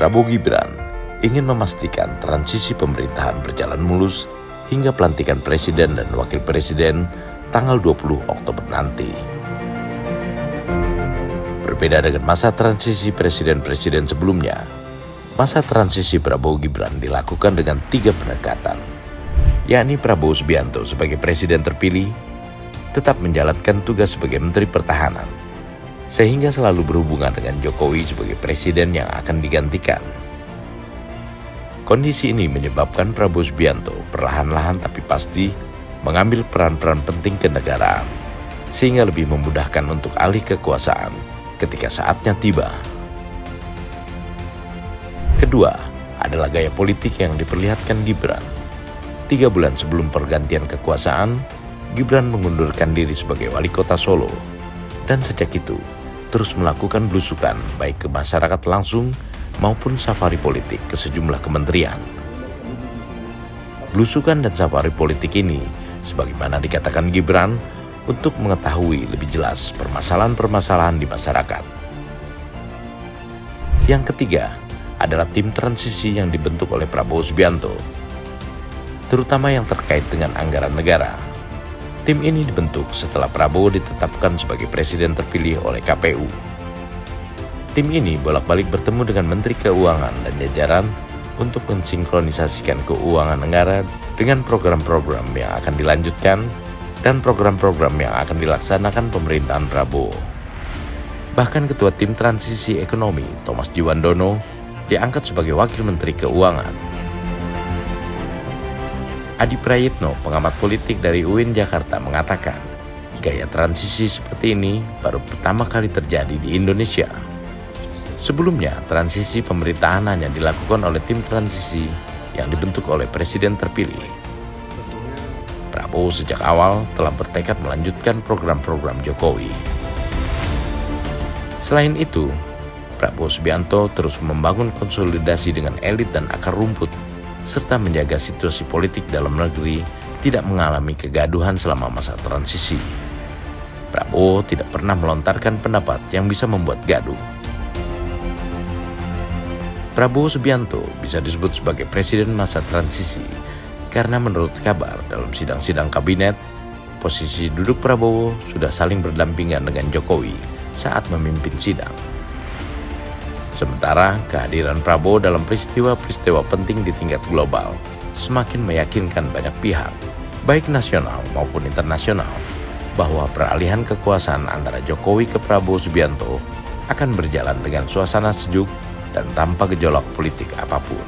Prabowo Gibran ingin memastikan transisi pemerintahan berjalan mulus hingga pelantikan presiden dan wakil presiden tanggal 20 Oktober nanti. Berbeda dengan masa transisi presiden-presiden sebelumnya, masa transisi Prabowo Gibran dilakukan dengan 3 pendekatan, yakni Prabowo Subianto sebagai presiden terpilih tetap menjalankan tugas sebagai Menteri Pertahanan, sehingga selalu berhubungan dengan Jokowi sebagai presiden yang akan digantikan. Kondisi ini menyebabkan Prabowo Subianto perlahan-lahan tapi pasti mengambil peran-peran penting kenegaraan, sehingga lebih memudahkan untuk alih kekuasaan ketika saatnya tiba. Kedua adalah gaya politik yang diperlihatkan Gibran. 3 bulan sebelum pergantian kekuasaan, Gibran mengundurkan diri sebagai wali kota Solo, dan sejak itu terus melakukan belusukan baik ke masyarakat langsung maupun safari politik ke sejumlah kementerian. Belusukan dan safari politik ini, sebagaimana dikatakan Gibran, untuk mengetahui lebih jelas permasalahan-permasalahan di masyarakat. Yang ketiga adalah tim transisi yang dibentuk oleh Prabowo Subianto, terutama yang terkait dengan anggaran negara. Tim ini dibentuk setelah Prabowo ditetapkan sebagai presiden terpilih oleh KPU. Tim ini bolak-balik bertemu dengan Menteri Keuangan dan jajaran untuk mensinkronisasikan keuangan negara dengan program-program yang akan dilanjutkan dan program-program yang akan dilaksanakan pemerintahan Prabowo. Bahkan Ketua Tim Transisi Ekonomi, Thomas Jiwandono, diangkat sebagai Wakil Menteri Keuangan. Adi Prayitno, pengamat politik dari UIN Jakarta, mengatakan gaya transisi seperti ini baru pertama kali terjadi di Indonesia. Sebelumnya, transisi pemerintahan hanya dilakukan oleh tim transisi yang dibentuk oleh presiden terpilih. Prabowo sejak awal telah bertekad melanjutkan program-program Jokowi. Selain itu, Prabowo Subianto terus membangun konsolidasi dengan elit dan akar rumput, serta menjaga situasi politik dalam negeri tidak mengalami kegaduhan selama masa transisi. Prabowo tidak pernah melontarkan pendapat yang bisa membuat gaduh. Prabowo Subianto bisa disebut sebagai presiden masa transisi karena menurut kabar dalam sidang-sidang kabinet, posisi duduk Prabowo sudah saling berdampingan dengan Jokowi saat memimpin sidang. Sementara kehadiran Prabowo dalam peristiwa-peristiwa penting di tingkat global semakin meyakinkan banyak pihak, baik nasional maupun internasional, bahwa peralihan kekuasaan antara Jokowi ke Prabowo Subianto akan berjalan dengan suasana sejuk dan tanpa gejolak politik apapun.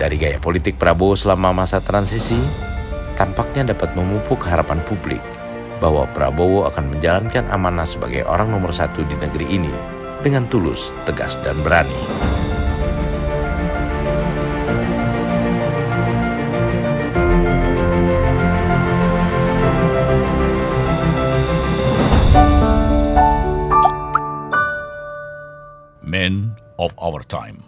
Dari gaya politik Prabowo selama masa transisi, tampaknya dapat memupuk harapan publik bahwa Prabowo akan menjalankan amanah sebagai orang nomor 1 di negeri ini dengan tulus, tegas, dan berani. Men of our time.